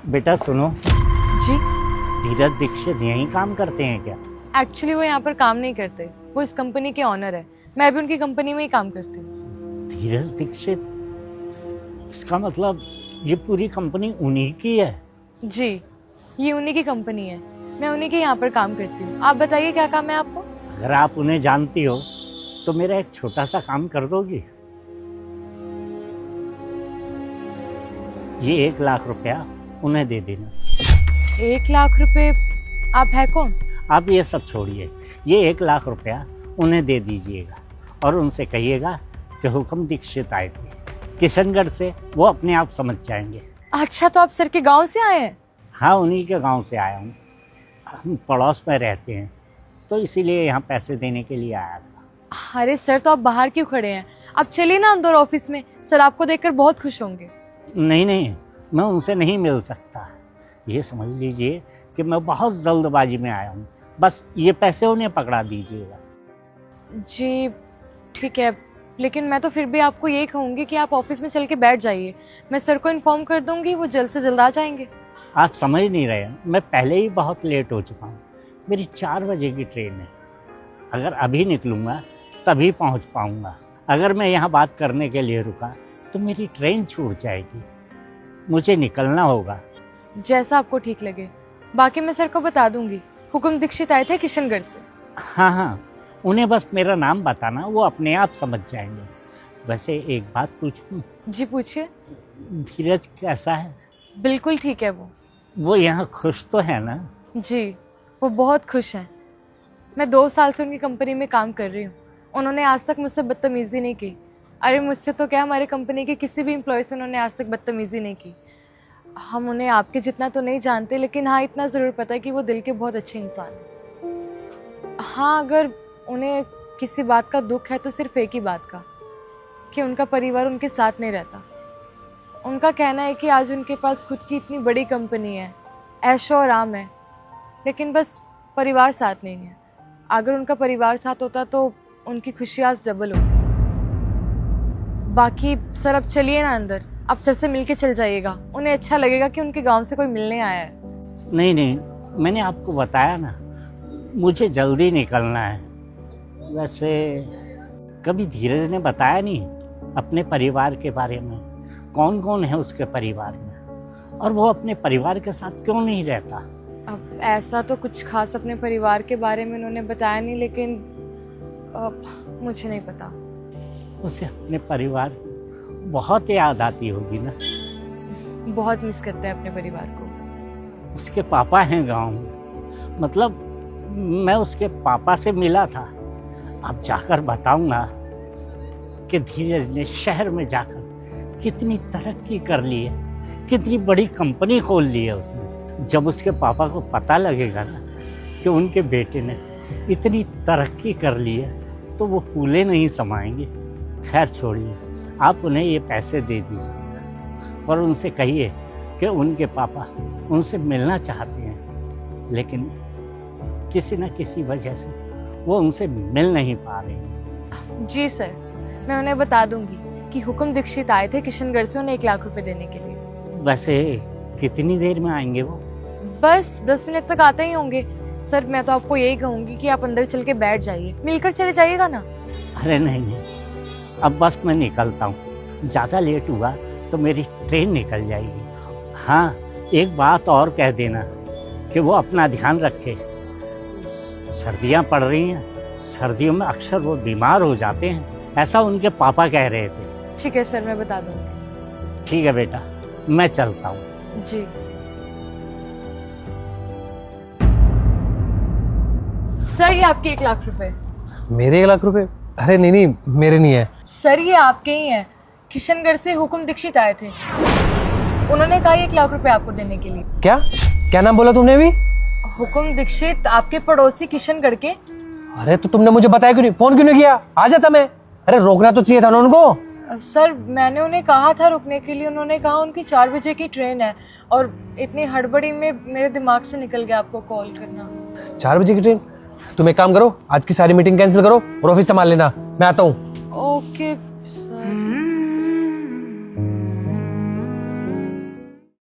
बेटा सुनो, जी। धीरज दीक्षित यहीं काम करते हैं क्या? एक्चुअली वो यहाँ पर काम नहीं करते, वो इस कंपनी के ऑनर है। मैं भी उनकी कंपनी में ही काम करती हूँ। धीरज दीक्षित, इसका मतलब ये पूरी कंपनी उन्हीं की है? जी, ये उन्हीं की कंपनी है, मैं उन्हीं के यहाँ पर काम करती हूँ। आप बताइए क्या काम है आपको? अगर आप उन्हें जानती हो तो मेरा एक छोटा सा काम कर दोगी? ये 1 लाख रुपया उन्हें दे देना। 1 लाख रुपए? आप है कौन? आप ये सब छोड़िए, ये 1 लाख रुपया उन्हें दे दीजिएगा और उनसे कहिएगा कि हुक्म दीक्षित आए थे किशनगढ़ से, वो अपने आप समझ जाएंगे। अच्छा, तो आप सर के गांव से आए हैं? हाँ, उन्हीं के गांव से आया हूँ। हम पड़ोस में रहते हैं तो इसीलिए यहाँ पैसे देने के लिए आया था। अरे सर, तो आप बाहर क्यों खड़े हैं? आप चलिए ना अंदर ऑफिस में, सर आपको देखकर बहुत खुश होंगे। नहीं, मैं उनसे नहीं मिल सकता। ये समझ लीजिए कि मैं बहुत जल्दबाजी में आया हूँ, बस ये पैसे उन्हें पकड़ा दीजिएगा। जी ठीक है, लेकिन मैं तो फिर भी आपको यही कहूँगी कि आप ऑफिस में चल के बैठ जाइए। मैं सर को इन्फॉर्म कर दूँगी, वो जल्द से जल्द आ जाएंगे। आप समझ नहीं रहे, मैं पहले ही बहुत लेट हो चुका हूँ। मेरी 4 बजे की ट्रेन है। अगर अभी निकलूँगा तभी पहुँच पाऊँगा। अगर मैं यहाँ बात करने के लिए रुका तो मेरी ट्रेन छूट जाएगी। मुझे निकलना होगा। जैसा आपको ठीक लगे। बाकी मैं सर को बता दूंगी, हुक्म दीक्षित आए थे किशनगढ़ से। हाँ, उन्हें बस मेरा नाम बताना, वो अपने आप समझ जाएंगे। वैसे एक बात पूछूं? जी पूछिए। धीरज कैसा है? बिल्कुल ठीक है वो यहाँ खुश तो है ना? जी, वो बहुत खुश हैं। मैं 2 साल से उनकी कंपनी में काम कर रही हूँ। उन्होंने आज तक मुझसे बदतमीज़ी नहीं की। अरे मुझसे तो क्या, हमारे कंपनी के किसी भी एम्प्लॉय से उन्होंने आज तक बदतमीज़ी नहीं की। हम उन्हें आपके जितना तो नहीं जानते, लेकिन हाँ इतना ज़रूर पता है कि वो दिल के बहुत अच्छे इंसान हैं। हाँ, अगर उन्हें किसी बात का दुख है तो सिर्फ एक ही बात का, कि उनका परिवार उनके साथ नहीं रहता। उनका कहना है कि आज उनके पास खुद की इतनी बड़ी कंपनी है, ऐशो आराम है, लेकिन बस परिवार साथ नहीं है। अगर उनका परिवार साथ होता तो उनकी खुशी आज डबल होती। बाकी सर अब चलिए ना अंदर, आप सर से मिलके चल जाइएगा। उन्हें अच्छा लगेगा कि उनके गांव से कोई मिलने आया है। नहीं, मैंने आपको बताया ना, मुझे जल्दी निकलना है। वैसे कभी धीरज ने बताया नहीं अपने परिवार के बारे में, कौन कौन है उसके परिवार में, और वो अपने परिवार के साथ क्यों नहीं रहता? अब ऐसा तो कुछ खास अपने परिवार के बारे में उन्होंने बताया नहीं, लेकिन मुझे नहीं पता। उसे अपने परिवार की बहुत याद आती होगी ना? बहुत मिस करते हैं अपने परिवार को। उसके पापा हैं गांव में, मतलब मैं उसके पापा से मिला था। अब जाकर बताऊंगा कि धीरज ने शहर में जाकर कितनी तरक्की कर ली है, कितनी बड़ी कंपनी खोल ली है उसने। जब उसके पापा को पता लगेगा ना कि उनके बेटे ने इतनी तरक्की कर ली है तो वो फूले नहीं समाएंगे। खैर छोड़िए, आप उन्हें ये पैसे दे दीजिए और उनसे कहिए कि उनके पापा उनसे मिलना चाहते हैं, लेकिन किसी न किसी वजह से वो उनसे मिल नहीं पा रहे हैं। जी सर, मैं उन्हें बता दूंगी कि हुक्म दीक्षित आए थे किशनगढ़ से उन्हें 1 लाख रुपए देने के लिए। वैसे कितनी देर में आएंगे वो? बस 10 मिनट तक आते ही होंगे। सर मैं तो आपको यही कहूंगी कि आप अंदर चल के बैठ जाइए, मिलकर चले जाइएगा ना। अरे नहीं, अब बस मैं निकलता हूँ। ज़्यादा लेट हुआ तो मेरी ट्रेन निकल जाएगी। हाँ, एक बात और कह देना कि वो अपना ध्यान रखे। सर्दियाँ पड़ रही हैं, सर्दियों में अक्सर वो बीमार हो जाते हैं, ऐसा उनके पापा कह रहे थे। ठीक है सर, मैं बता दूंगी। ठीक है बेटा, मैं चलता हूँ। जी सर, ये आपके 1 लाख रुपए। मेरे 1 लाख रुपए? अरे नहीं, मेरे नहीं है सर, ये आपके ही हैं। किशनगढ़ से हुक्म दीक्षित आए थे, उन्होंने कहा 1 लाख रुपए आपको देने के लिए। क्या नाम बोला तुमने अभी? हुक्म दीक्षित, आपके पड़ोसी किशनगढ़ के। अरे तो तुमने मुझे बताया क्यों नहीं? फोन क्यों नहीं किया? आ जाता मैं। अरे रोकना तो चाहिए था ना उनको। सर मैंने उन्हें कहा था रुकने के लिए, उन्होंने कहा उनकी 4 बजे की ट्रेन है, और इतनी हड़बड़ी में मेरे दिमाग से निकल गया आपको कॉल करना। 4 बजे की ट्रेन? तुम एक काम करो, आज की सारी मीटिंग कैंसिल करो और ऑफिस संभाल लेना, मैं आता हूँ। Okay sir.